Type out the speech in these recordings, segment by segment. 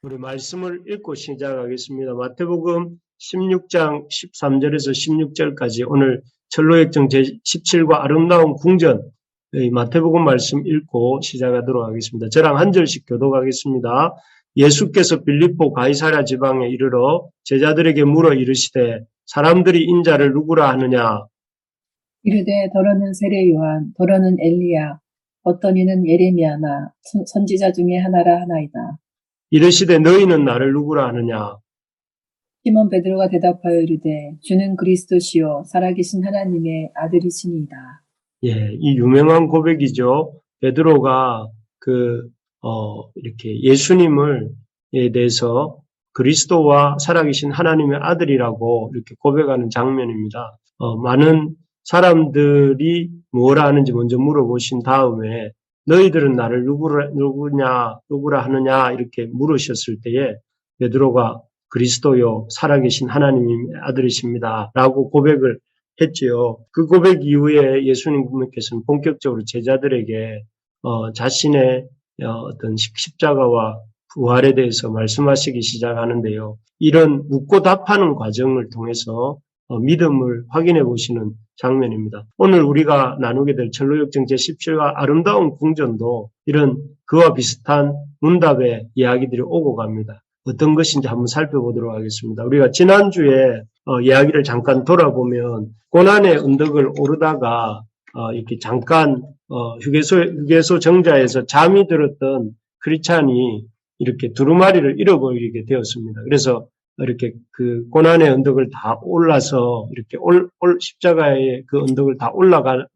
우리 말씀을 읽고 시작하겠습니다. 마태복음 16장 13절에서 16절까지 오늘 철로역정 제17과 아름다운 궁전 마태복음 말씀 읽고 시작하도록 하겠습니다. 저랑 한 절씩 교독하겠습니다. 예수께서 빌립보 가이사랴 지방에 이르러 제자들에게 물어 이르시되 사람들이 인자를 누구라 하느냐? 이르되 더러는 세례 요한, 더러는 엘리야, 어떤 이는 예레미야나 선지자 중에 하나라 하나이다. 이르시되 너희는 나를 누구라 하느냐? 시몬 베드로가 대답하여 이르되 주는 그리스도시요 살아계신 하나님의 아들이시니이다. 예, 이 유명한 고백이죠. 베드로가 이렇게 예수님에 대해서 그리스도와 살아계신 하나님의 아들이라고 이렇게 고백하는 장면입니다. 많은 사람들이 뭐라 하는지 먼저 물어보신 다음에 너희들은 나를 누구라 하느냐 이렇게 물으셨을 때에 베드로가 그리스도요 살아계신 하나님의 아들이십니다 라고 고백을 했지요. 그 고백 이후에 예수님께서는 본격적으로 제자들에게 자신의 어떤 십자가와 부활에 대해서 말씀하시기 시작하는데요. 이런 묻고 답하는 과정을 통해서 믿음을 확인해 보시는 장면입니다. 오늘 우리가 나누게 될 철로역정 제17과 아름다운 궁전도 이런 그와 비슷한 문답의 이야기들이 오고 갑니다. 어떤 것인지 한번 살펴보도록 하겠습니다. 우리가 지난주에 이야기를 잠깐 돌아보면 고난의 언덕을 오르다가 이렇게 잠깐 휴게소 정자에서 잠이 들었던 크리스찬이 이렇게 두루마리를 잃어버리게 되었습니다. 그래서 이렇게 그 고난의 언덕을 다 올라서 이렇게 십자가의 그 언덕을 다 올라간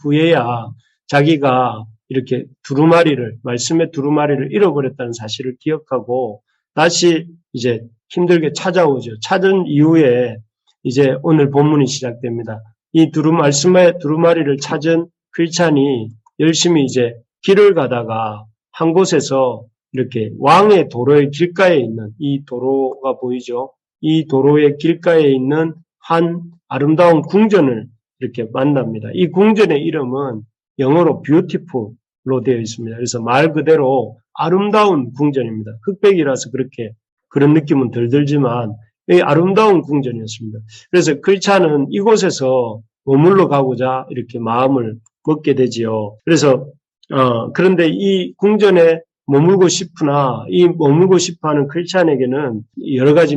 후에야 자기가 이렇게 말씀의 두루마리를 잃어버렸다는 사실을 기억하고 다시 이제 힘들게 찾아오죠. 찾은 이후에 이제 오늘 본문이 시작됩니다. 이 말씀의 두루마리를 찾은 크리스찬이 열심히 이제 길을 가다가 한 곳에서 이렇게 왕의 도로의 길가에 있는 이 도로가 보이죠. 이 도로의 길가에 있는 한 아름다운 궁전을 이렇게 만납니다. 이 궁전의 이름은 영어로 beautiful로 되어 있습니다. 그래서 말 그대로 아름다운 궁전입니다. 흑백이라서 그런 느낌은 덜 들지만 이 아름다운 궁전이었습니다. 그래서 크리스찬은 이곳에서 머물러 가고자 이렇게 마음을 먹게 되지요. 그래서 그런데 이 궁전에 머물고 싶으나 이 머물고 싶어하는 크리스찬에게는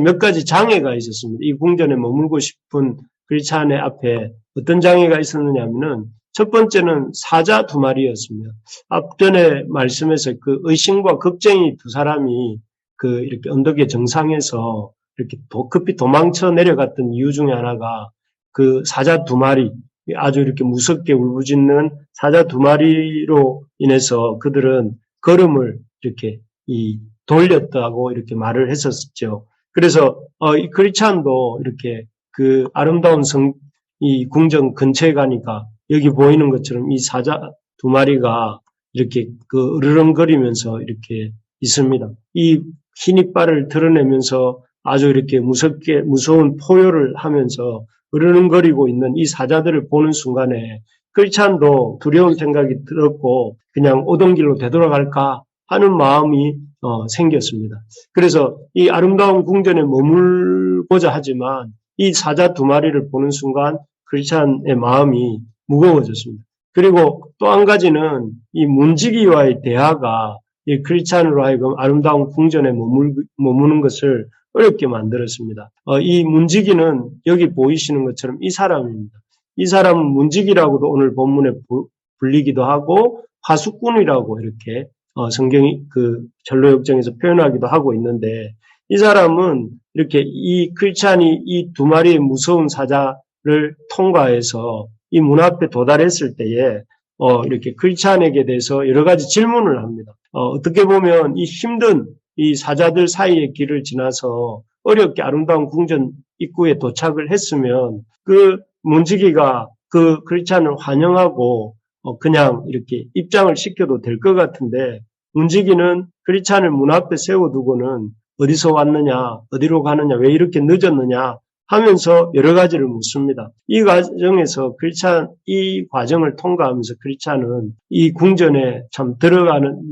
몇 가지 장애가 있었습니다. 이 궁전에 머물고 싶은 크리스찬의 앞에 어떤 장애가 있었느냐면은 첫 번째는 사자 두 마리였습니다. 앞전에 말씀에서 그 의심과 걱정이 두 사람이 이렇게 언덕의 정상에서 이렇게 급히 도망쳐 내려갔던 이유 중에 하나가 그 사자 두 마리, 아주 이렇게 무섭게 울부짖는 사자 두 마리로 인해서 그들은 걸음을 이렇게 돌렸다고 이렇게 말을 했었죠. 그래서 이 크리스찬도 이렇게 그 아름다운 이 궁전 근처에 가니까 여기 보이는 것처럼 이 사자 두 마리가 이렇게 으르렁거리면서 이렇게 있습니다. 이 흰 이빨을 드러내면서 아주 이렇게 무서운 포효를 하면서 으르렁거리고 있는 이 사자들을 보는 순간에 크리스찬도 두려운 생각이 들었고 그냥 오던 길로 되돌아갈까 하는 마음이 생겼습니다. 그래서 이 아름다운 궁전에 머물고자 하지만 이 사자 두 마리를 보는 순간 크리스찬의 마음이 무거워졌습니다. 그리고 또 한 가지는 이 문지기와의 대화가 이 크리스찬으로 하여금 아름다운 궁전에 머무는 것을 어렵게 만들었습니다. 이 문지기는 여기 보이시는 것처럼 이 사람입니다. 이 사람은 문지기라고도 오늘 본문에 불리기도 하고 파수꾼이라고 이렇게 성경이 전로역정에서 표현하기도 하고 있는데 이 사람은 이렇게 이 크리스찬이 이 두 마리의 무서운 사자를 통과해서 이 문 앞에 도달했을 때에 이렇게 크리스찬에게 대해서 여러 가지 질문을 합니다. 어떻게 보면 이 힘든 이 사자들 사이의 길을 지나서 어렵게 아름다운 궁전 입구에 도착을 했으면 그 문지기가 그 크리스찬을 환영하고 그냥 이렇게 입장을 시켜도 될 것 같은데 문지기는 크리스찬을 문 앞에 세워두고는 어디서 왔느냐, 어디로 가느냐, 왜 이렇게 늦었느냐 하면서 여러 가지를 묻습니다. 이 과정에서 이 과정을 통과하면서 크리스찬은 이 궁전에 참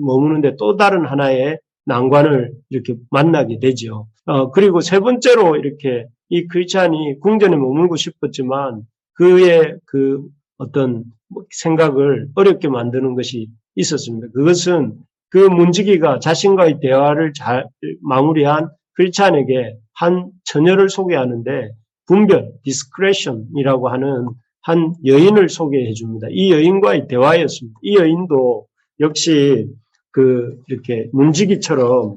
머무는데 또 다른 하나의 난관을 이렇게 만나게 되죠. 그리고 세 번째로 이렇게 이 크리스찬이 궁전에 머물고 싶었지만 그의 그 어떤 생각을 어렵게 만드는 것이 있었습니다. 그것은 그 문지기가 자신과의 대화를 잘 마무리한 크리스찬에게 한 처녀를 소개하는데 분별, discretion이라고 하는 한 여인을 소개해 줍니다. 이 여인과의 대화였습니다. 이 여인도 역시 이렇게 문지기처럼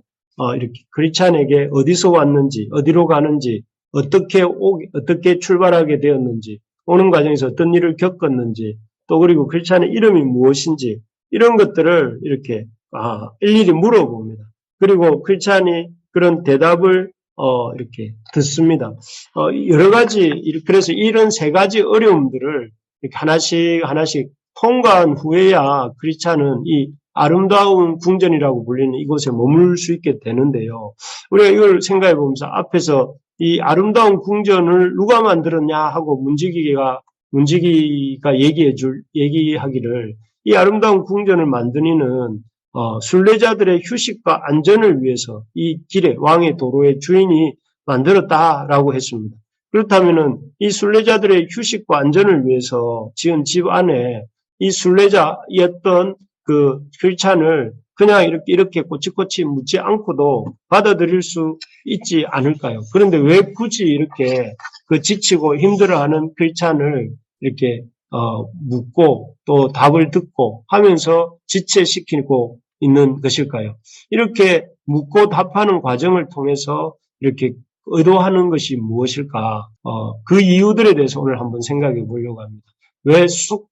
이렇게 크리스찬에게 어디서 왔는지, 어디로 가는지, 어떻게 출발하게 되었는지, 오는 과정에서 어떤 일을 겪었는지, 또 그리고 크리스찬의 이름이 무엇인지, 이런 것들을 이렇게, 일일이 물어봅니다. 그리고 크리스찬이 그런 대답을, 이렇게 듣습니다. 여러 가지, 그래서 이런 세 가지 어려움들을 이렇게 하나씩 통과한 후에야 크리스찬은 이 아름다운 궁전이라고 불리는 이곳에 머물 수 있게 되는데요. 우리가 이걸 생각해 보면서 앞에서 이 아름다운 궁전을 누가 만들었냐 하고 문지기가 얘기하기를 이 아름다운 궁전을 만든 이는 순례자들의 휴식과 안전을 위해서 이 길에 왕의 도로의 주인이 만들었다라고 했습니다. 그렇다면은 이 순례자들의 휴식과 안전을 위해서 지은 집 안에 이 순례자였던 그 크리스찬을 그냥 이렇게 꼬치꼬치 묻지 않고도 받아들일 수 있지 않을까요? 그런데 왜 굳이 이렇게 그 지치고 힘들어하는 크리스찬을 이렇게 묻고 또 답을 듣고 하면서 지체시키고 있는 것일까요? 이렇게 묻고 답하는 과정을 통해서 이렇게 의도하는 것이 무엇일까? 그 이유들에 대해서 오늘 한번 생각해 보려고 합니다. 왜 쑥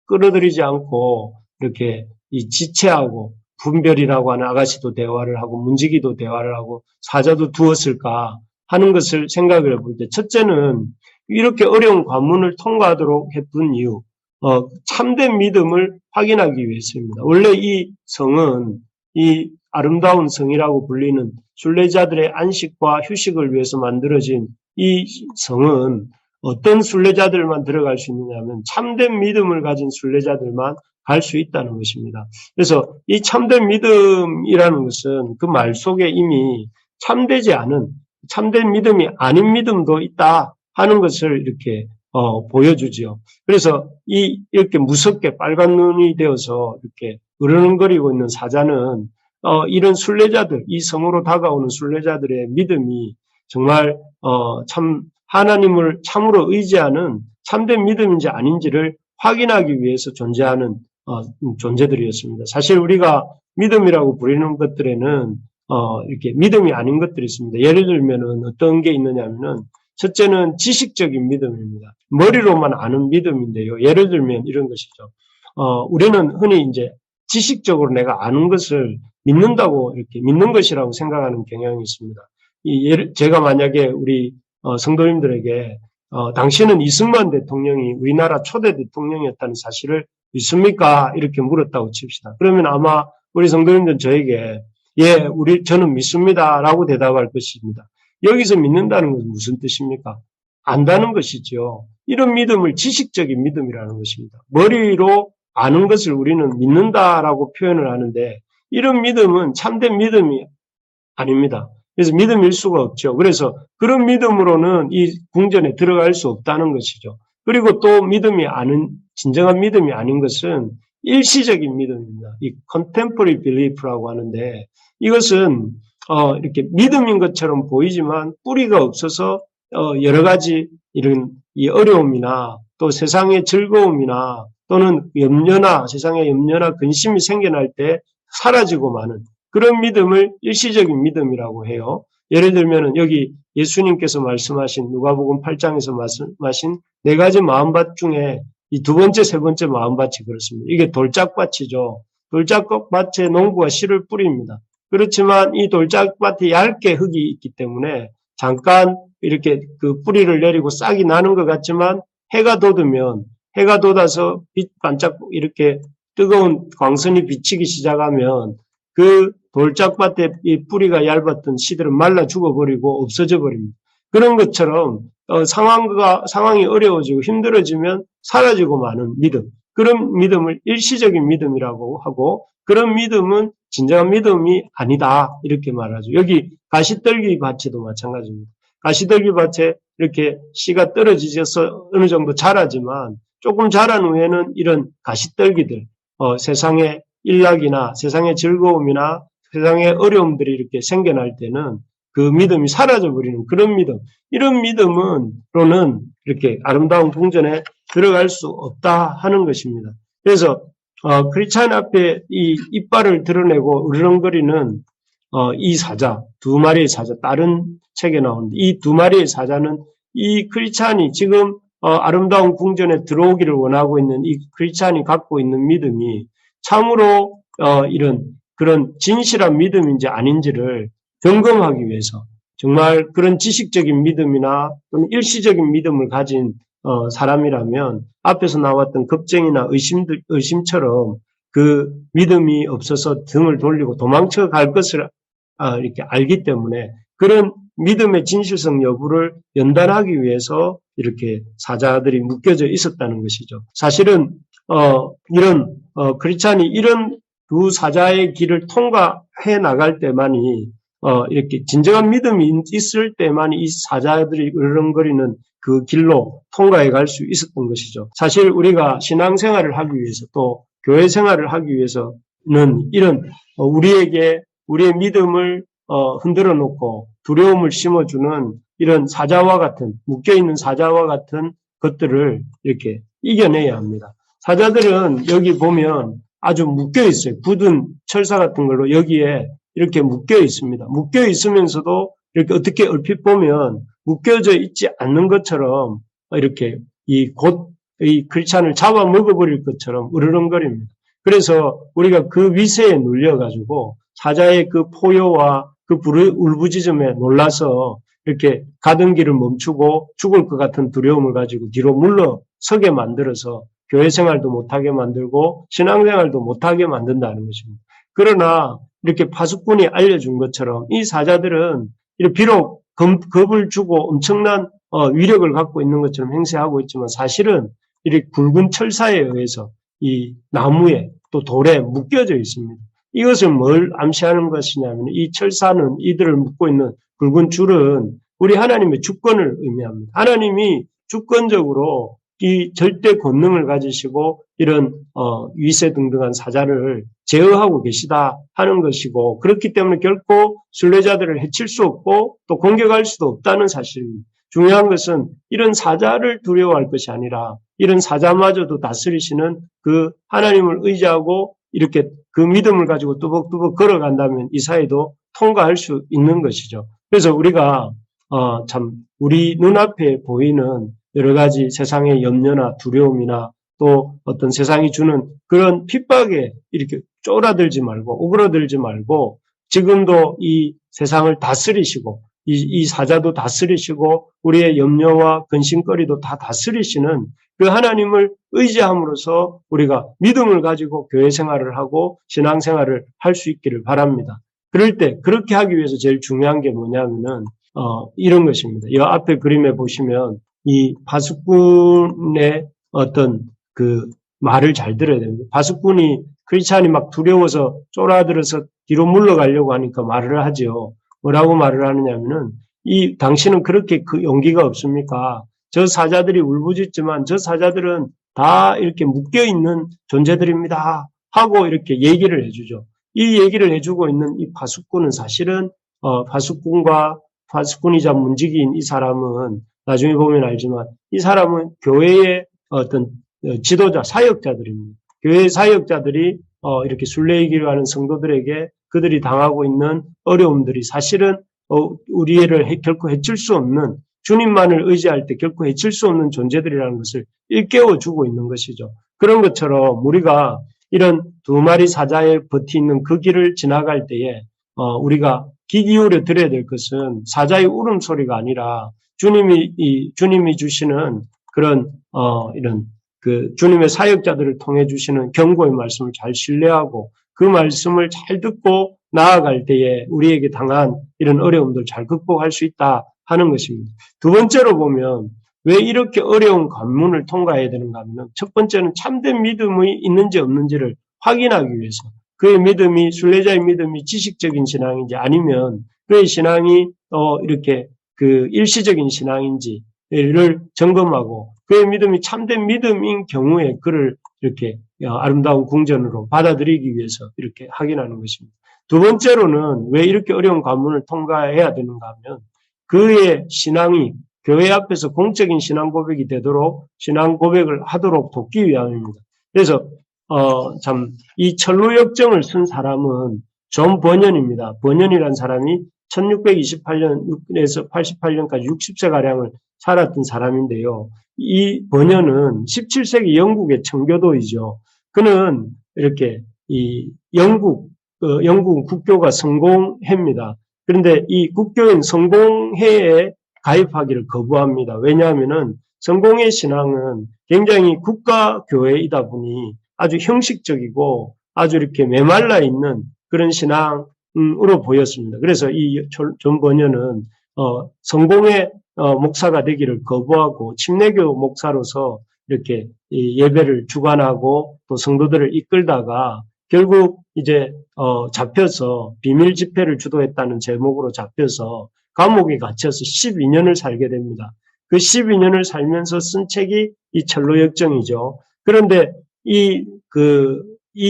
끌어들이지 않고 이렇게 이 지체하고 분별이라고 하는 아가씨도 대화를 하고 문지기도 대화를 하고 사자도 두었을까 하는 것을 생각을 해볼 때 첫째는 이렇게 어려운 관문을 통과하도록 했던 이유, 참된 믿음을 확인하기 위해서입니다. 원래 이 성은 이 아름다운 성이라고 불리는 순례자들의 안식과 휴식을 위해서 만들어진 이 성은 어떤 순례자들만 들어갈 수 있느냐면 참된 믿음을 가진 순례자들만 갈 수 있다는 것입니다. 그래서 이 참된 믿음이라는 것은 그 말 속에 이미 참된 믿음이 아닌 믿음도 있다 하는 것을 이렇게 보여주지요. 그래서 이렇게 무섭게 빨간 눈이 되어서 이렇게 으르렁거리고 있는 사자는 이런 순례자들, 이 성으로 다가오는 순례자들의 믿음이 정말 참 하나님을 참으로 의지하는 참된 믿음인지 아닌지를 확인하기 위해서 존재하는 존재들이었습니다. 사실 우리가 믿음이라고 부르는 것들에는 이렇게 믿음이 아닌 것들이 있습니다. 예를 들면은 어떤 게 있느냐면은 첫째는 지식적인 믿음입니다. 머리로만 아는 믿음인데요. 예를 들면 이런 것이죠. 우리는 흔히 이제 지식적으로 내가 아는 것을 믿는다고 이렇게 믿는 것이라고 생각하는 경향이 있습니다. 제가 만약에 우리 성도님들에게 당신은 이승만 대통령이 우리나라 초대 대통령이었다는 사실을 믿습니까? 이렇게 물었다고 칩시다. 그러면 아마 우리 성도님들은 저에게 저는 믿습니다라고 대답할 것입니다. 여기서 믿는다는 것은 무슨 뜻입니까? 안다는 것이죠. 이런 믿음을 지식적인 믿음이라는 것입니다. 머리로 아는 것을 우리는 믿는다라고 표현을 하는데 이런 믿음은 참된 믿음이 아닙니다. 그래서 믿음일 수가 없죠. 그래서 그런 믿음으로는 이 궁전에 들어갈 수 없다는 것이죠. 그리고 또 진정한 믿음이 아닌 것은 일시적인 믿음입니다. 이 contemporary belief라고 하는데 이것은 이렇게 믿음인 것처럼 보이지만 뿌리가 없어서 여러 가지 이런 이 어려움이나 또 세상의 즐거움이나 또는 세상의 염려나 근심이 생겨날 때 사라지고 마는 그런 믿음을 일시적인 믿음이라고 해요. 예를 들면 여기 예수님께서 말씀하신 누가복음 8장에서 말씀하신 네 가지 마음밭 중에 이 두 번째, 세 번째 마음밭이 그렇습니다. 이게 돌짝밭이죠. 돌짝밭에 농부가 씨를 뿌립니다. 그렇지만 이 돌짝밭에 얇게 흙이 있기 때문에 잠깐 이렇게 그 뿌리를 내리고 싹이 나는 것 같지만 해가 돋아서 빛 반짝 이렇게 뜨거운 광선이 비치기 시작하면 그 돌짝밭에 이 뿌리가 얇았던 씨들은 말라 죽어버리고 없어져 버립니다. 그런 것처럼 상황이 어려워지고 힘들어지면 사라지고 마는 믿음, 그런 믿음을 일시적인 믿음이라고 하고 그런 믿음은 진정한 믿음이 아니다. 이렇게 말하죠. 여기 가시떨기 밭에도 마찬가지입니다. 가시떨기 밭에 이렇게 씨가 떨어지셔서 어느 정도 자라지만 조금 자란 후에는 이런 가시떨기들, 세상의 일락이나 세상의 즐거움이나 세상의 어려움들이 이렇게 생겨날 때는 그 믿음이 사라져버리는 그런 믿음. 이런 믿음으로는 이렇게 아름다운 궁전에 들어갈 수 없다 하는 것입니다. 그래서 크리스찬 앞에 이 이빨을 드러내고 으르렁거리는 이 사자, 두 마리의 사자, 다른 책에 나오는데 이 두 마리의 사자는 이 크리스찬이 지금 아름다운 궁전에 들어오기를 원하고 있는 이 크리스찬이 갖고 있는 믿음이 참으로 이런 그런 진실한 믿음인지 아닌지를 점검하기 위해서 정말 그런 지식적인 믿음이나 또는 일시적인 믿음을 가진 사람이라면 앞에서 나왔던 겁쟁이나 의심처럼 그 믿음이 없어서 등을 돌리고 도망쳐 갈 것을 이렇게 알기 때문에 그런 믿음의 진실성 여부를 연단하기 위해서 이렇게 사자들이 묶여져 있었다는 것이죠. 사실은 이런 크리스찬이 이런 두 사자의 길을 통과해 나갈 때만이 이렇게 진정한 믿음이 있을 때만이 이 사자들이 으르렁거리는 그 길로 통과해 갈 수 있었던 것이죠. 사실 우리가 신앙생활을 하기 위해서 또 교회 생활을 하기 위해서는 이런 우리에게 우리의 믿음을 흔들어 놓고 두려움을 심어주는 이런 사자와 같은 묶여있는 사자와 같은 것들을 이렇게 이겨내야 합니다. 사자들은 여기 보면 아주 묶여 있어요. 굳은 철사 같은 걸로 여기에 이렇게 묶여 있습니다. 묶여 있으면서도 이렇게 어떻게 얼핏 보면 묶여져 있지 않는 것처럼 이렇게 이 크리스찬을 잡아 먹어버릴 것처럼 으르렁거립니다. 그래서 우리가 그 위세에 눌려가지고 사자의 그 포효와 그 울부짖음에 놀라서 이렇게 가던 길을 멈추고 죽을 것 같은 두려움을 가지고 뒤로 물러서게 만들어서 교회 생활도 못하게 만들고 신앙생활도 못하게 만든다는 것입니다. 그러나 이렇게 파수꾼이 알려준 것처럼 이 사자들은 비록 겁을 주고 엄청난 위력을 갖고 있는 것처럼 행세하고 있지만 사실은 이렇게 굵은 철사에 의해서 이 나무에 또 돌에 묶여져 있습니다. 이것을 뭘 암시하는 것이냐면 이 철사는 이들을 묶고 있는 굵은 줄은 우리 하나님의 주권을 의미합니다. 하나님이 주권적으로 이 절대 권능을 가지시고 이런 위세등등한 사자를 제어하고 계시다 하는 것이고 그렇기 때문에 결코 순례자들을 해칠 수 없고 또 공격할 수도 없다는 사실입니다. 중요한 것은 이런 사자를 두려워할 것이 아니라 이런 사자마저도 다스리시는 그 하나님을 의지하고 이렇게 그 믿음을 가지고 뚜벅뚜벅 걸어간다면 이 사회도 통과할 수 있는 것이죠. 그래서 우리가 참 우리 눈앞에 보이는 여러 가지 세상의 염려나 두려움이나 또 어떤 세상이 주는 그런 핍박에 이렇게 쫄아들지 말고 오그러들지 말고 지금도 이 세상을 다스리시고 이 사자도 다스리시고 우리의 염려와 근심거리도 다 다스리시는 그 하나님을 의지함으로써 우리가 믿음을 가지고 교회 생활을 하고 신앙 생활을 할 수 있기를 바랍니다. 그럴 때 그렇게 하기 위해서 제일 중요한 게 뭐냐면은 이런 것입니다. 이 앞에 그림에 보시면 이 바수꾼의 어떤 그 말을 잘 들어야 됩니다. 바수꾼이 크리스찬이 막 두려워서 쫄아들어서 뒤로 물러가려고 하니까 말을 하죠. 뭐라고 말을 하느냐면은 당신은 그렇게 그 용기가 없습니까? 저 사자들이 울부짖지만 저 사자들은 다 이렇게 묶여있는 존재들입니다. 하고 이렇게 얘기를 해주죠. 이 얘기를 해주고 있는 이 바수꾼은 사실은 바수꾼이자 문지기인 이 사람은 나중에 보면 알지만 이 사람은 교회의 어떤 지도자, 사역자들입니다. 교회 사역자들이 이렇게 순례이기를 하는 성도들에게 그들이 당하고 있는 어려움들이 사실은 우리를 결코 해칠 수 없는 주님만을 의지할 때 결코 해칠 수 없는 존재들이라는 것을 일깨워주고 있는 것이죠. 그런 것처럼 우리가 이런 두 마리 사자에 버티 있는 그 길을 지나갈 때에 우리가 귀 기울여 들어야 될 것은 사자의 울음소리가 아니라 주님이 주시는 그런 이런 그 주님의 사역자들을 통해 주시는 경고의 말씀을 잘 신뢰하고 그 말씀을 잘 듣고 나아갈 때에 우리에게 당한 이런 어려움들 잘 극복할 수 있다 하는 것입니다. 두 번째로 보면 왜 이렇게 어려운 관문을 통과해야 되는가 하면 첫 번째는 참된 믿음이 있는지 없는지를 확인하기 위해서 그의 믿음이, 순례자의 믿음이 지식적인 신앙인지 아니면 그의 신앙이 이렇게 그 일시적인 신앙인지를 점검하고 그의 믿음이 참된 믿음인 경우에 그를 이렇게 아름다운 궁전으로 받아들이기 위해서 이렇게 확인하는 것입니다. 두 번째로는 왜 이렇게 어려운 관문을 통과해야 되는가 하면 그의 신앙이 교회 앞에서 공적인 신앙 고백이 되도록 신앙 고백을 하도록 돕기 위함입니다. 그래서 이 철로역정을 쓴 사람은 존 버년입니다. 버년이라는 사람이 1628년에서 88년까지 60세가량을 살았던 사람인데요. 이 버년은 17세기 영국의 청교도이죠. 그는 이렇게 영국 국교가 성공회입니다. 그런데 이 국교인 성공회에 가입하기를 거부합니다. 왜냐하면은 성공회 신앙은 굉장히 국가교회이다 보니 아주 형식적이고 아주 이렇게 메말라 있는 그런 신앙으로 보였습니다. 그래서 이 존 버년은 성공회 목사가 되기를 거부하고 침례교 목사로서 이렇게 예배를 주관하고 또 성도들을 이끌다가 결국 이제 잡혀서 비밀 집회를 주도했다는 제목으로 잡혀서 감옥에 갇혀서 12년을 살게 됩니다. 그 12년을 살면서 쓴 책이 이 철로역정이죠. 그런데 이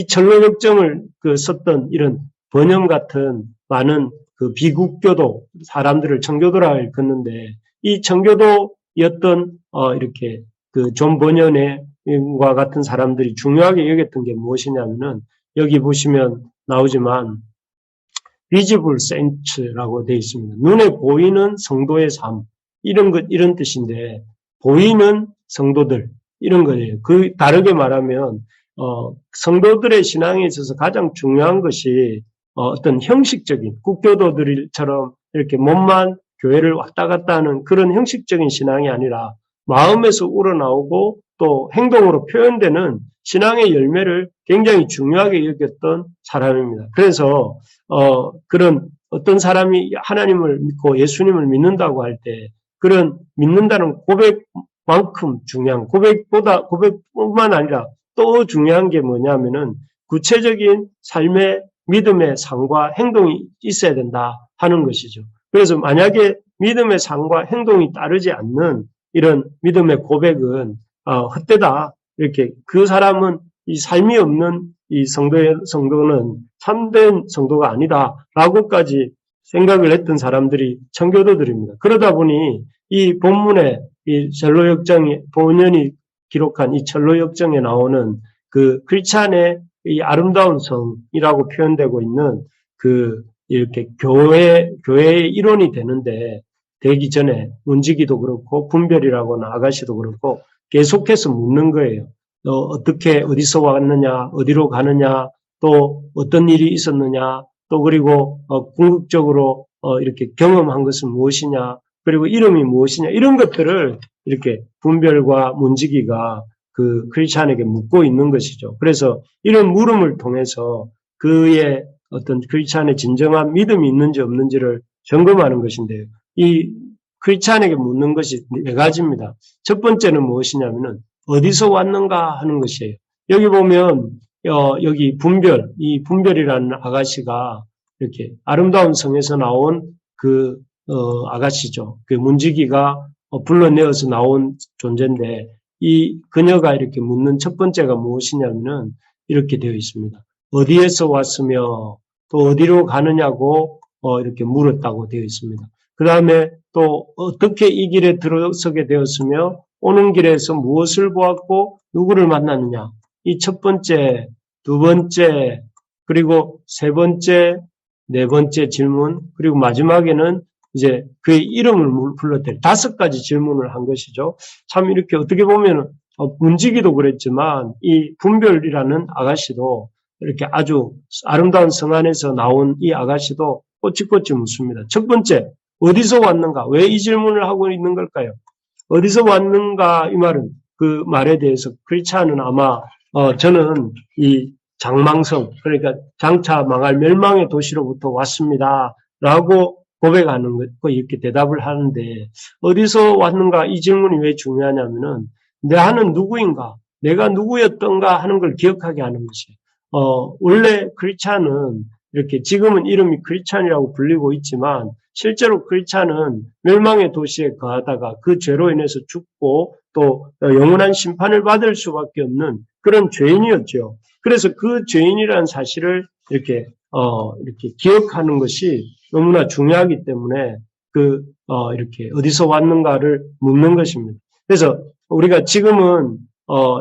철로역정을 썼던 이런 번영 같은 많은 그 비국교도 사람들을 청교도라 걷는데 이 청교도였던 이렇게 그 존 번연과 같은 사람들이 중요하게 여겼던 게 무엇이냐면은 여기 보시면 나오지만 visible saints라고 되어 있습니다. 눈에 보이는 성도의 삶 이런 뜻인데 보이는 성도들 이런 거예요. 그 다르게 말하면 성도들의 신앙에 있어서 가장 중요한 것이 어떤 형식적인 국교도들처럼 이렇게 몸만 교회를 왔다 갔다 하는 그런 형식적인 신앙이 아니라 마음에서 우러나오고 또 행동으로 표현되는 신앙의 열매를 굉장히 중요하게 여겼던 사람입니다. 그래서 그런 어떤 사람이 하나님을 믿고 예수님을 믿는다고 할 때 그런 믿는다는 고백만큼 중요한 고백뿐만 아니라 또 중요한 게 뭐냐면은 구체적인 삶의 믿음의 삶과 행동이 있어야 된다 하는 것이죠. 그래서 만약에 믿음의 삶과 행동이 따르지 않는 이런 믿음의 고백은 헛되다. 이렇게 그 사람은 이 삶이 없는 이 성도는 참된 성도가 아니다라고까지 생각을 했던 사람들이 청교도들입니다. 그러다 보니 이 본문에 이 철로역정이 본연이 기록한 이 철로역정에 나오는 그 크리스찬의 이 아름다운 성이라고 표현되고 있는 그 이렇게 교회의 일원이 되기 전에 문지기도 그렇고 분별이라고나 아가씨도 그렇고 계속해서 묻는 거예요. 너 어떻게 어디서 왔느냐, 어디로 가느냐, 또 어떤 일이 있었느냐, 또 그리고 궁극적으로 이렇게 경험한 것은 무엇이냐, 그리고 이름이 무엇이냐 이런 것들을 이렇게 분별과 문지기가 그 크리스찬에게 묻고 있는 것이죠. 그래서 이런 물음을 통해서 그의 어떤 크리스찬의 진정한 믿음이 있는지 없는지를 점검하는 것인데요. 이 크리스찬에게 묻는 것이 네 가지입니다. 첫 번째는 무엇이냐면은 어디서 왔는가 하는 것이에요. 여기 보면 여기 이 분별이라는 아가씨가 이렇게 아름다운 성에서 나온 그 아가씨죠. 그 문지기가 불러내어서 나온 존재인데 이 그녀가 이렇게 묻는 첫 번째가 무엇이냐면은 이렇게 되어 있습니다. 어디에서 왔으며 또 어디로 가느냐고 이렇게 물었다고 되어 있습니다. 그 다음에 또 어떻게 이 길에 들어서게 되었으며 오는 길에서 무엇을 보았고 누구를 만났느냐. 이 첫 번째, 두 번째, 그리고 세 번째, 네 번째 질문, 그리고 마지막에는 이제 그의 이름을 불렀대요. 5가지 질문을 한 것이죠. 참 이렇게 어떻게 보면 문지기도 그랬지만 이 분별이라는 아가씨도 이렇게 아주 아름다운 성 안에서 나온 이 아가씨도 꼬치꼬치 묻습니다. 첫 번째, 어디서 왔는가? 왜 이 질문을 하고 있는 걸까요? 어디서 왔는가? 이 말은 그 말에 대해서 크리스찬은 아마 저는 이 장망성, 그러니까 장차 망할 멸망의 도시로부터 왔습니다. 라고 고백하는 거, 이렇게 대답을 하는데, 어디서 왔는가? 이 질문이 왜 중요하냐면은, 내가 누구인가? 내가 누구였던가 하는 걸 기억하게 하는 것이에요. 원래 크리스찬은 이렇게 지금은 이름이 크리스찬이라고 불리고 있지만 실제로 크리스찬은 멸망의 도시에 거하다가 그 죄로 인해서 죽고 또 영원한 심판을 받을 수밖에 없는 그런 죄인이었죠. 그래서 그 죄인이라는 사실을 이렇게 기억하는 것이 너무나 중요하기 때문에 이렇게 어디서 왔는가를 묻는 것입니다. 그래서 우리가 지금은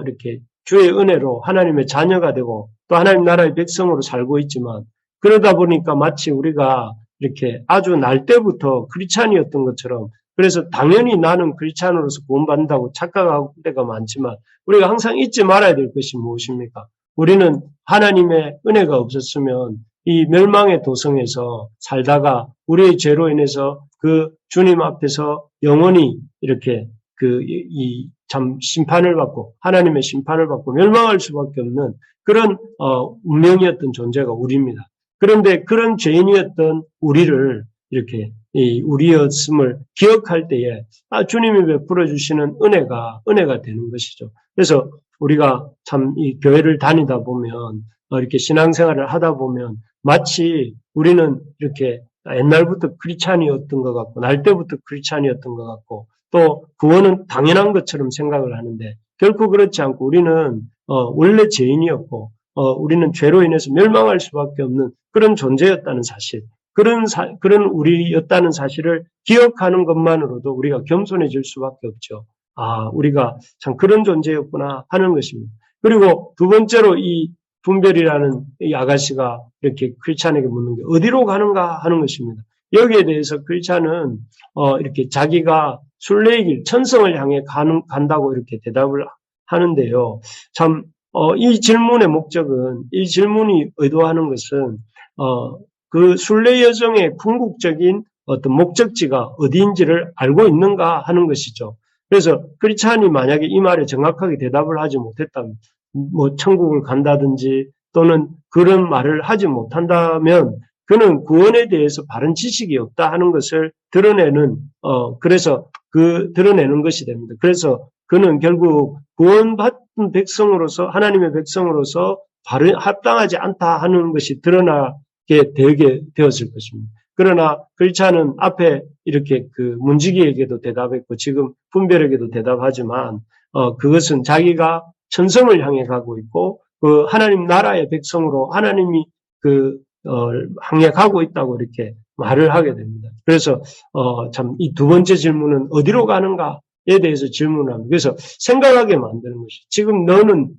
이렇게 주의 은혜로 하나님의 자녀가 되고 또 하나님 나라의 백성으로 살고 있지만 그러다 보니까 마치 우리가 이렇게 아주 날 때부터 크리스찬이었던 것처럼 그래서 당연히 나는 크리스찬으로서 구원받는다고 착각할 때가 많지만 우리가 항상 잊지 말아야 될 것이 무엇입니까? 우리는 하나님의 은혜가 없었으면 이 멸망의 도성에서 살다가 우리의 죄로 인해서 그 주님 앞에서 영원히 이렇게 참 심판을 받고 하나님의 심판을 받고 멸망할 수밖에 없는 그런 운명이었던 존재가 우리입니다. 그런데 그런 죄인이었던 우리를 이렇게 우리였음을 기억할 때에 주님이 베풀어 주시는 은혜가 되는 것이죠. 그래서 우리가 참 이 교회를 다니다 보면 이렇게 신앙생활을 하다 보면 마치 우리는 이렇게 옛날부터 크리스찬이었던 것 같고 날 때부터 크리스찬이었던 것 같고 또 구원은 당연한 것처럼 생각을 하는데 결코 그렇지 않고 우리는 원래 죄인이었고 우리는 죄로 인해서 멸망할 수밖에 없는 그런 존재였다는 사실, 그런 우리였다는 사실을 기억하는 것만으로도 우리가 겸손해질 수밖에 없죠. 우리가 참 그런 존재였구나 하는 것입니다. 그리고 두 번째로 이 분별이라는 이 아가씨가 이렇게 크리스찬에게 묻는 게 어디로 가는가 하는 것입니다. 여기에 대해서 크리스찬은 이렇게 자기가 순례의 길, 천성을 향해 간다고 이렇게 대답을 하는데요. 참 이 질문의 목적은 이 질문이 의도하는 것은 그 순례 여정의 궁극적인 어떤 목적지가 어디인지를 알고 있는가 하는 것이죠. 그래서 크리스찬이 만약에 이 말에 정확하게 대답을 하지 못했다면 뭐 천국을 간다든지 또는 그런 말을 하지 못한다면 그는 구원에 대해서 바른 지식이 없다 하는 것을 드러내는 드러내는 것이 됩니다. 그래서 그는 결국 구원받은 백성으로서 하나님의 백성으로서 합당하지 않다 하는 것이 드러나게 되게 되었을 것입니다. 그러나 크리스찬은 앞에 이렇게 문지기에게도 대답했고 지금 분별에게도 대답하지만 그것은 자기가 천성을 향해 가고 있고 그 하나님 나라의 백성으로 하나님이 향해 가고 있다고 이렇게 말을 하게 됩니다. 그래서 참 이 두 번째 질문은 어디로 가는가에 대해서 질문합니다. 그래서 생각하게 만드는 것이 지금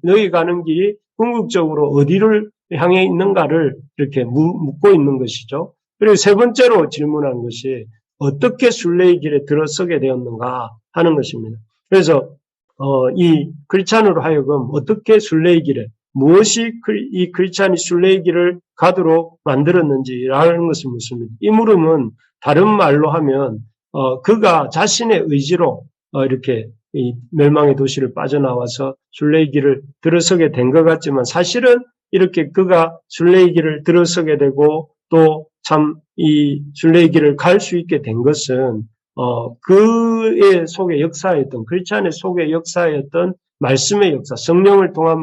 너희 가는 길이 궁극적으로 어디를 향해 있는가를 이렇게 묻고 있는 것이죠. 그리고 세 번째로 질문한 것이 어떻게 순례의 길에 들어서게 되었는가 하는 것입니다. 그래서 이 크리스찬으로 하여금 어떻게 순례의 길에 무엇이 이 크리스찬이 순례의 길을 가도록 만들었는지라는 것을 묻습니다. 이 물음은 다른 말로 하면 그가 자신의 의지로 이렇게 이 멸망의 도시를 빠져나와서 순례의 길을 들어서게 된 것 같지만 사실은 이렇게 그가 순례의 길을 들어서게 되고 또 참 이 순례의 길을 갈 수 있게 된 것은 그의 속에 역사였던 크리스찬의 속에 역사였던 말씀의 역사, 성령을 통한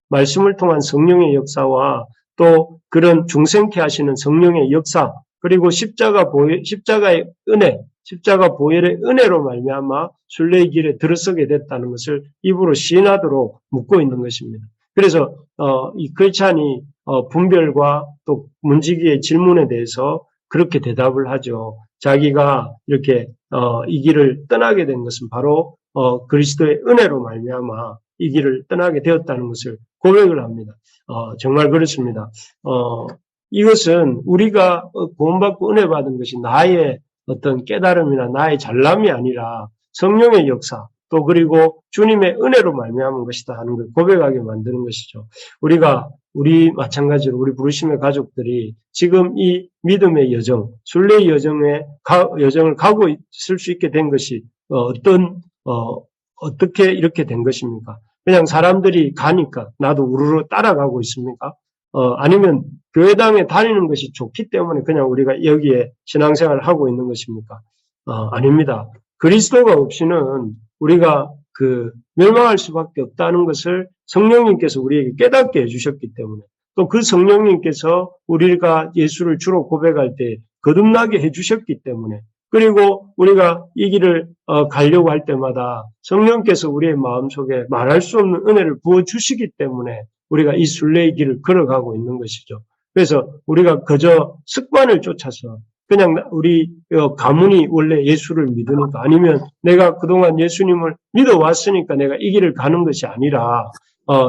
말씀을 통한 성령의 역사와 또 그런 중생케 하시는 성령의 역사 그리고 십자가의 은혜, 십자가 보혈의 은혜로 말미암아 순례의 길에 들어서게 됐다는 것을 입으로 시인하도록 묻고 있는 것입니다. 그래서 이 크리스찬이 분별과 또 문지기의 질문에 대해서 그렇게 대답을 하죠. 자기가 이렇게 이 길을 떠나게 된 것은 바로 그리스도의 은혜로 말미암아 이 길을 떠나게 되었다는 것을 고백을 합니다. 정말 그렇습니다. 이것은 우리가 구원받고 은혜 받은 것이 나의 어떤 깨달음이나 나의 잘남이 아니라 성령의 역사 또 그리고 주님의 은혜로 말미암은 것이다 하는 걸 고백하게 만드는 것이죠. 우리 마찬가지로 우리 부르심의 가족들이 지금 이 믿음의 여정, 순례의 여정을 가고 있을 수 있게 된 것이 어떻게 이렇게 된 것입니까? 그냥 사람들이 가니까 나도 우르르 따라가고 있습니까? 아니면 교회당에 다니는 것이 좋기 때문에 그냥 우리가 여기에 신앙생활을 하고 있는 것입니까? 아닙니다. 그리스도가 없이는 우리가 멸망할 수밖에 없다는 것을 성령님께서 우리에게 깨닫게 해주셨기 때문에 또 그 성령님께서 우리가 예수를 주로 고백할 때 거듭나게 해주셨기 때문에 그리고 우리가 이 길을 가려고 할 때마다 성령께서 우리의 마음속에 말할 수 없는 은혜를 부어주시기 때문에 우리가 이 순례의 길을 걸어가고 있는 것이죠. 그래서 우리가 그저 습관을 쫓아서 그냥 우리 가문이 원래 예수를 믿으니까 아니면 내가 그동안 예수님을 믿어왔으니까 내가 이 길을 가는 것이 아니라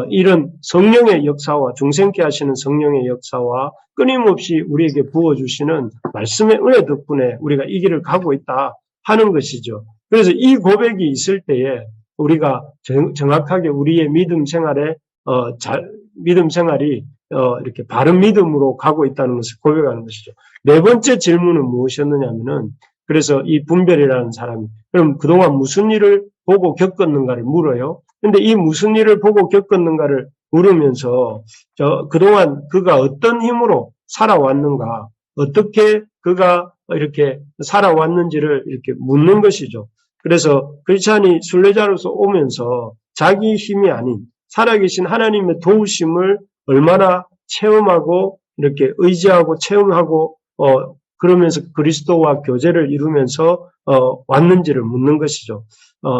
이런 성령의 역사와 중생케 하시는 성령의 역사와 끊임없이 우리에게 부어주시는 말씀의 은혜 덕분에 우리가 이 길을 가고 있다 하는 것이죠. 그래서 이 고백이 있을 때에 우리가 정확하게 우리의 믿음 생활에 믿음 생활이 이렇게 바른 믿음으로 가고 있다는 것을 고백하는 것이죠. 네 번째 질문은 무엇이었느냐면은 그래서 이 분별이라는 사람이 그럼 그동안 무슨 일을 보고 겪었는가를 물어요. 근데 이 무슨 일을 보고 겪었는가를 물으면서 그동안 그가 어떤 힘으로 살아왔는가, 어떻게 그가 이렇게 살아왔는지를 이렇게 묻는 것이죠. 그래서 크리스찬이 순례자로서 오면서 자기 힘이 아닌 살아계신 하나님의 도우심을 얼마나 체험하고 이렇게 의지하고 체험하고 그러면서 그리스도와 교제를 이루면서 왔는지를 묻는 것이죠.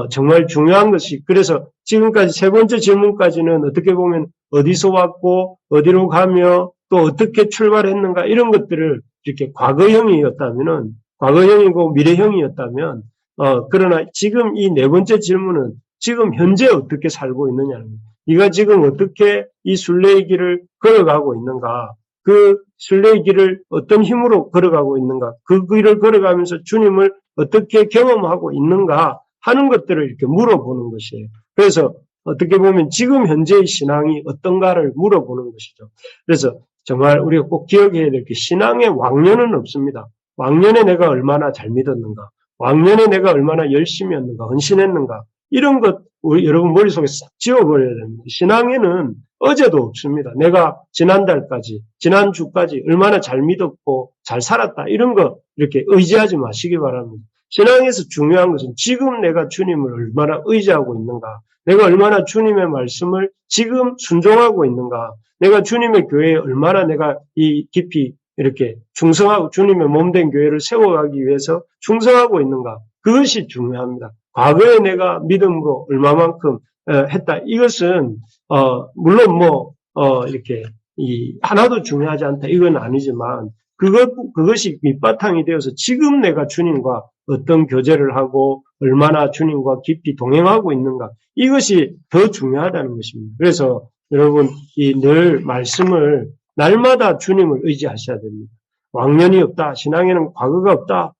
정말 중요한 것이 그래서 지금까지 세 번째 질문까지는 어떻게 보면 어디서 왔고 어디로 가며 또 어떻게 출발했는가 이런 것들을 이렇게 과거형이었다면은 과거형이고 미래형이었다면 그러나 지금 이 네 번째 질문은 지금 현재 어떻게 살고 있느냐는 거예요. 네가 지금 어떻게 이 순례의 길을 걸어가고 있는가? 그 순례의 길을 어떤 힘으로 걸어가고 있는가? 그 길을 걸어가면서 주님을 어떻게 경험하고 있는가? 하는 것들을 이렇게 물어보는 것이에요. 그래서 어떻게 보면 지금 현재의 신앙이 어떤가를 물어보는 것이죠. 그래서 정말 우리가 꼭 기억해야 될 게 신앙의 왕년은 없습니다. 왕년에 내가 얼마나 잘 믿었는가? 왕년에 내가 얼마나 열심히 했는가? 헌신했는가? 이런 것 우리 여러분 머릿속에 싹 지워버려야 됩니다. 신앙에는 어제도 없습니다. 내가 지난달까지, 지난주까지 얼마나 잘 믿었고 잘 살았다. 이런 거 이렇게 의지하지 마시기 바랍니다. 신앙에서 중요한 것은 지금 내가 주님을 얼마나 의지하고 있는가. 내가 얼마나 주님의 말씀을 지금 순종하고 있는가. 내가 주님의 교회에 얼마나 내가 이 깊이 이렇게 충성하고 주님의 몸된 교회를 세워가기 위해서 충성하고 있는가. 그것이 중요합니다. 과거에 내가 믿음으로 얼마만큼 했다. 이것은 물론 이렇게 하나도 중요하지 않다. 이건 아니지만 그것이 밑바탕이 되어서 지금 내가 주님과 어떤 교제를 하고 얼마나 주님과 깊이 동행하고 있는가. 이것이 더 중요하다는 것입니다. 그래서 여러분 늘 말씀을 날마다 주님을 의지하셔야 됩니다. 왕년이 없다. 신앙에는 과거가 없다.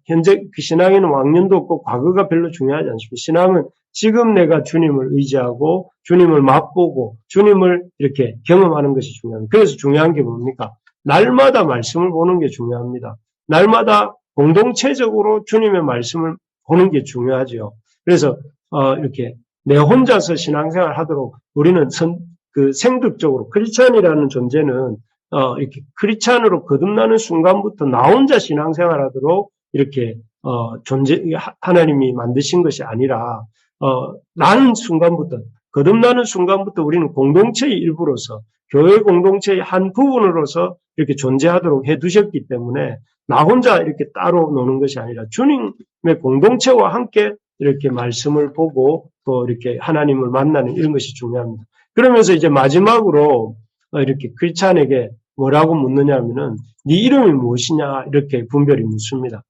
현재 그 신앙에는 왕년도 없고 과거가 별로 중요하지 않습니다. 신앙은 지금 내가 주님을 의지하고 주님을 맛보고 주님을 이렇게 경험하는 것이 중요합니다. 그래서 중요한 게 뭡니까? 날마다 말씀을 보는 게 중요합니다. 날마다 공동체적으로 주님의 말씀을 보는 게 중요하죠. 그래서 이렇게 내 혼자서 신앙생활 하도록 우리는 생득적으로 크리스찬이라는 존재는 이렇게 크리스찬으로 거듭나는 순간부터 나 혼자 신앙생활하도록 이렇게 하나님이 만드신 것이 아니라 나는 순간부터 거듭나는 순간부터 우리는 공동체의 일부로서 교회 공동체의 한 부분으로서 이렇게 존재하도록 해두셨기 때문에 나 혼자 이렇게 따로 노는 것이 아니라 주님의 공동체와 함께 이렇게 말씀을 보고 또 이렇게 하나님을 만나는 이런 것이 중요합니다. 그러면서 이제 마지막으로 이렇게 크리스찬에게 뭐라고 묻느냐면은 네 이름이 무엇이냐 이렇게 분별이 묻습니다.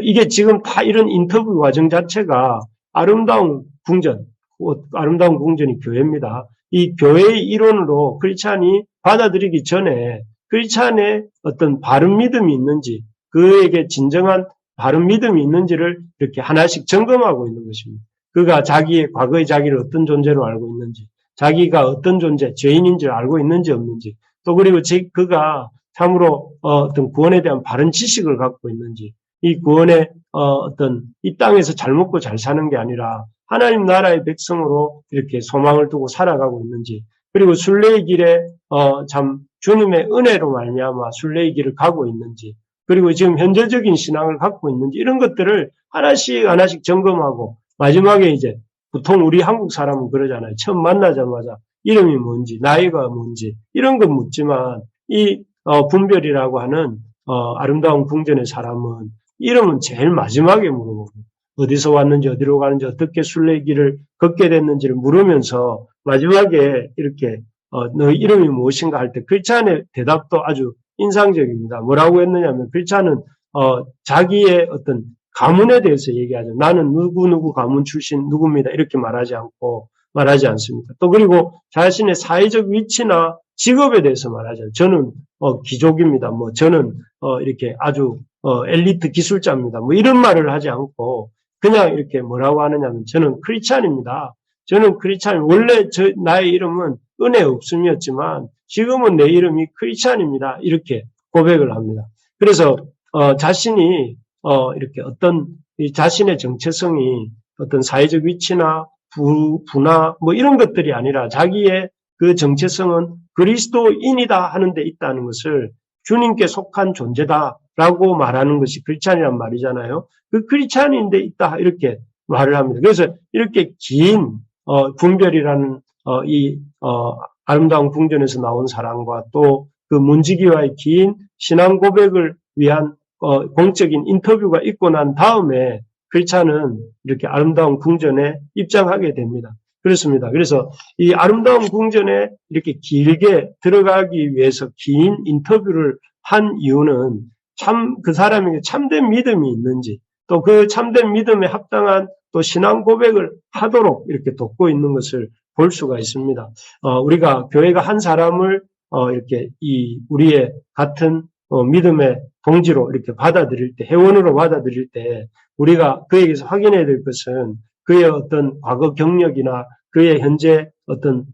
이게 지금 다 이런 인터뷰 과정 자체가 아름다운 궁전이 교회입니다. 이 교회의 이론으로 크리스찬이 받아들이기 전에 크리스찬의 어떤 바른 믿음이 있는지 그에게 진정한 바른 믿음이 있는지를 이렇게 하나씩 점검하고 있는 것입니다. 그가 과거의 자기를 어떤 존재로 알고 있는지 자기가 어떤 존재, 죄인인지를 알고 있는지 없는지 또 그리고 그가 참으로 어떤 구원에 대한 바른 지식을 갖고 있는지 이 구원의 이 땅에서 잘 먹고 잘 사는 게 아니라 하나님 나라의 백성으로 이렇게 소망을 두고 살아가고 있는지 그리고 순례의 길에 참 주님의 은혜로 말미암아 순례의 길을 가고 있는지 그리고 지금 현재적인 신앙을 갖고 있는지 이런 것들을 하나씩 점검하고 마지막에 이제 보통 우리 한국 사람은 그러잖아요. 처음 만나자마자 이름이 뭔지, 나이가 뭔지 이런 건 묻지만 이 분별이라고 하는 아름다운 궁전의 사람은 이름은 제일 마지막에 물어보고 어디서 왔는지 어디로 가는지 어떻게 순례길을 걷게 됐는지를 물으면서 마지막에 이렇게 너 이름이 무엇인가 할 때 크리스찬의 대답도 아주 인상적입니다. 뭐라고 했느냐면 크리스찬은 자기의 어떤 가문에 대해서 얘기하죠. 나는 누구누구 가문 출신 누구입니다. 이렇게 말하지 않습니다. 또 그리고 자신의 사회적 위치나 직업에 대해서 말하죠. 저는 귀족입니다. 뭐 저는 이렇게 아주 엘리트 기술자입니다. 뭐 이런 말을 하지 않고 그냥 이렇게 뭐라고 하느냐면 저는 크리스찬입니다. 저는 크리스찬 원래 나의 이름은 은혜 없음이었지만 지금은 내 이름이 크리스찬입니다. 이렇게 고백을 합니다. 그래서 자신이 이렇게 어떤 자신의 정체성이 어떤 사회적 위치나 부나 뭐 이런 것들이 아니라 자기의 그 정체성은 그리스도인이다 하는 데 있다는 것을 주님께 속한 존재다라고 말하는 것이 크리스찬이란 말이잖아요. 그 크리스찬인데 있다 이렇게 말을 합니다. 그래서 이렇게 긴 분별이라는 이 아름다운 궁전에서 나온 사랑과 또 그 문지기와의 긴 신앙 고백을 위한 공적인 인터뷰가 있고 난 다음에 크리스찬은 이렇게 아름다운 궁전에 입장하게 됩니다. 그렇습니다. 그래서 이 아름다운 궁전에 이렇게 길게 들어가기 위해서 긴 인터뷰를 한 이유는 참 그 사람에게 참된 믿음이 있는지 또 그 참된 믿음에 합당한 또 신앙 고백을 하도록 이렇게 돕고 있는 것을 볼 수가 있습니다. 우리가 교회가 한 사람을 이렇게 우리의 같은 믿음의 동지로 이렇게 받아들일 때, 회원으로 받아들일 때 우리가 그에게서 확인해야 될 것은 그의 어떤 과거 경력이나 그의 현재 어떤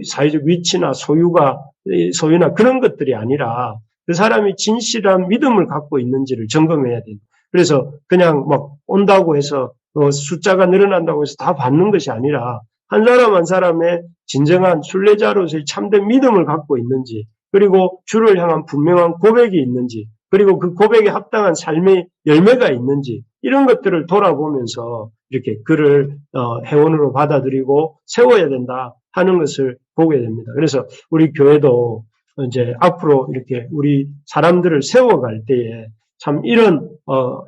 사회적 위치나 소유나 그런 것들이 아니라 그 사람이 진실한 믿음을 갖고 있는지를 점검해야 됩니다. 그래서 그냥 막 온다고 해서 숫자가 늘어난다고 해서 다 받는 것이 아니라 한 사람 한 사람의 진정한 순례자로서의 참된 믿음을 갖고 있는지 그리고 주를 향한 분명한 고백이 있는지 그리고 그 고백에 합당한 삶의 열매가 있는지 이런 것들을 돌아보면서 이렇게 그를 회원으로 받아들이고 세워야 된다 하는 것을 보게 됩니다. 그래서 우리 교회도 이제 앞으로 이렇게 우리 사람들을 세워갈 때에 참 이런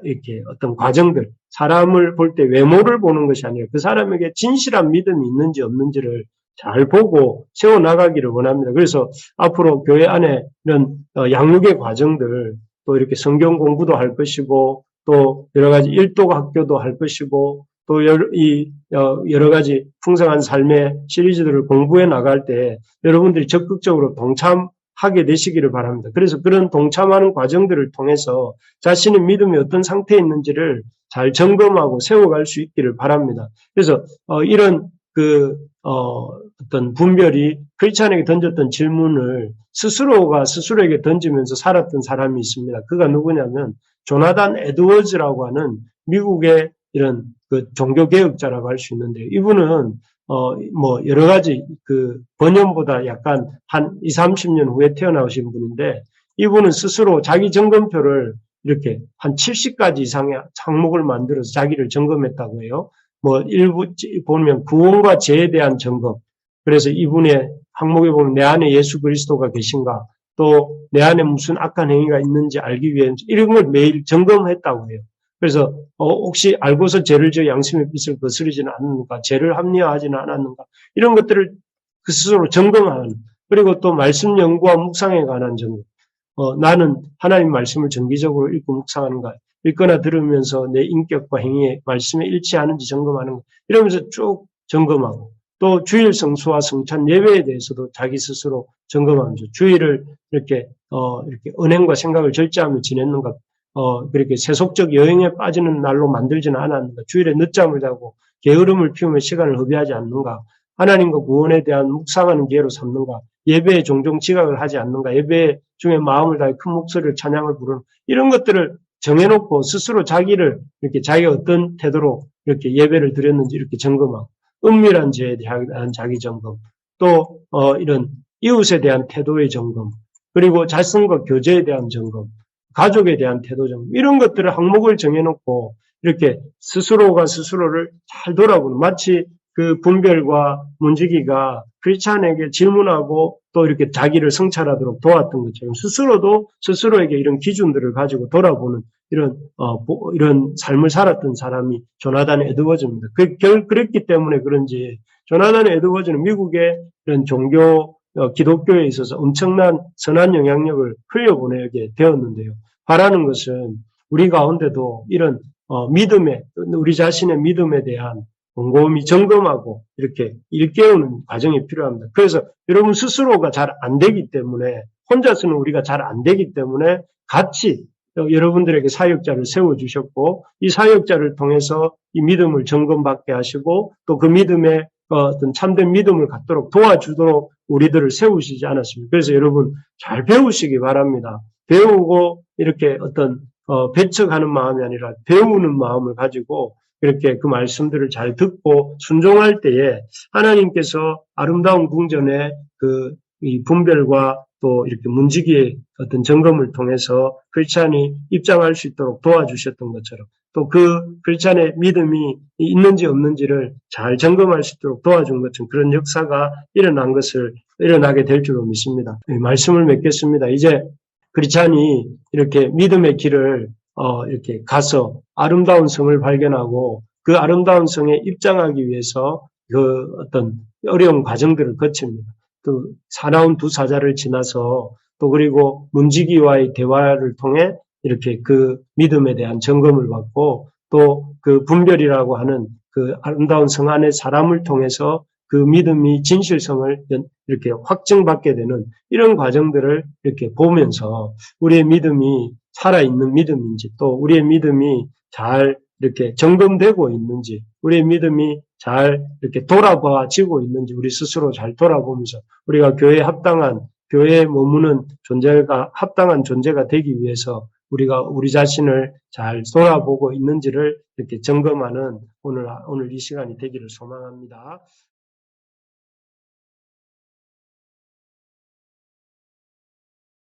이렇게 어떤 과정들 사람을 볼 때 외모를 보는 것이 아니라 그 사람에게 진실한 믿음이 있는지 없는지를 잘 보고 세워나가기를 원합니다. 그래서 앞으로 교회 안에 이런 양육의 과정들 또 이렇게 성경 공부도 할 것이고 또 여러 가지 일독 학교도 할 것이고 또 여러 가지 풍성한 삶의 시리즈들을 공부해 나갈 때 여러분들이 적극적으로 동참하게 되시기를 바랍니다. 그래서 그런 동참하는 과정들을 통해서 자신의 믿음이 어떤 상태에 있는지를 잘 점검하고 세워갈 수 있기를 바랍니다. 그래서 이런 어떤 분별이 크리스찬에게 던졌던 질문을 스스로가 스스로에게 던지면서 살았던 사람이 있습니다. 그가 누구냐면 조나단 에드워즈라고 하는 미국의 이런 그 종교개혁자라고 할 수 있는데 이분은 뭐 여러 가지 그 번연보다 약간 한 20, 30년 후에 태어나신 분인데 이분은 스스로 자기 점검표를 이렇게 한 70가지 이상의 항목을 만들어서 자기를 점검했다고 해요. 뭐 일부 보면 구원과 죄에 대한 점검. 그래서 이분의 항목에 보면 내 안에 예수 그리스도가 계신가, 또 내 안에 무슨 악한 행위가 있는지 알기 위해 이런 걸 매일 점검했다고 해요. 그래서 혹시 알고서 죄를 지어 양심의 빛을 거스르지는 않는가, 죄를 합리화하지는 않았는가 이런 것들을 그 스스로 점검하는. 그리고 또 말씀 연구와 묵상에 관한 점검. 나는 하나님 말씀을 정기적으로 읽고 묵상하는가, 읽거나 들으면서 내 인격과 행위에 말씀에 일치하는지 점검하는 것, 이러면서 쭉 점검하고, 또 주일 성수와 성찬 예배에 대해서도 자기 스스로 점검하면서 주일을 이렇게 언행과 생각을 절제하며 지냈는가, 그렇게 세속적 여행에 빠지는 날로 만들지는 않았는가, 주일에 늦잠을 자고 게으름을 피우며 시간을 허비하지 않는가, 하나님과 구원에 대한 묵상하는 기회로 삼는가, 예배에 종종 지각을 하지 않는가, 예배 중에 마음을 다해 큰 목소리를 찬양을 부르는 이런 것들을 정해놓고 스스로 자기를 이렇게 자기가 어떤 태도로 이렇게 예배를 드렸는지 이렇게 점검하고 은밀한 죄에 대한 자기 점검, 또 이런 이웃에 대한 태도의 점검, 그리고 자신과 교제에 대한 점검, 가족에 대한 태도 점검 이런 것들을 항목을 정해놓고 이렇게 스스로가 스스로를 잘 돌아보는 마치 그 분별과 문지기가 크리스찬에게 질문하고 또 이렇게 자기를 성찰하도록 도왔던 것처럼 스스로도 스스로에게 이런 기준들을 가지고 돌아보는 이런 삶을 살았던 사람이 조나단 에드워즈입니다. 그랬기 때문에 그런지 조나단 에드워즈는 미국의 이런 종교 기독교에 있어서 엄청난 선한 영향력을 흘려보내게 되었는데요. 바라는 것은 우리 가운데도 이런 우리 자신의 믿음에 대한 곰곰이 점검하고 이렇게 일깨우는 과정이 필요합니다. 그래서 여러분 스스로가 잘 안 되기 때문에 혼자서는 우리가 잘 안 되기 때문에 같이 여러분들에게 사역자를 세워주셨고 이 사역자를 통해서 이 믿음을 점검받게 하시고 또 그 믿음에 어떤 참된 믿음을 갖도록 도와주도록 우리들을 세우시지 않았습니까? 그래서 여러분 잘 배우시기 바랍니다. 배우고 이렇게 어떤 배척하는 마음이 아니라 배우는 마음을 가지고 이렇게 그 말씀들을 잘 듣고 순종할 때에 하나님께서 아름다운 궁전에 이 분별과 또 이렇게 문지기의 어떤 점검을 통해서 크리스찬이 입장할 수 있도록 도와주셨던 것처럼 또 그 크리스찬의 믿음이 있는지 없는지를 잘 점검할 수 있도록 도와준 것처럼 그런 역사가 일어나게 될 줄로 믿습니다. 말씀을 맺겠습니다. 이제 크리스찬이 이렇게 믿음의 길을 이렇게 가서 아름다운 성을 발견하고 그 아름다운 성에 입장하기 위해서 그 어떤 어려운 과정들을 거칩니다. 또 사나운 두 사자를 지나서 또 그리고 문지기와의 대화를 통해 이렇게 그 믿음에 대한 점검을 받고 또 그 분별이라고 하는 그 아름다운 성 안의 사람을 통해서 그 믿음이 진실성을 이렇게 확증받게 되는 이런 과정들을 이렇게 보면서 우리의 믿음이 살아있는 믿음인지 또 우리의 믿음이 잘 이렇게 점검되고 있는지 우리의 믿음이 잘 이렇게 돌아봐지고 있는지 우리 스스로 잘 돌아보면서 우리가 교회에 머무는 존재가 합당한 존재가 되기 위해서 우리가 우리 자신을 잘 돌아보고 있는지를 이렇게 점검하는 오늘 이 시간이 되기를 소망합니다.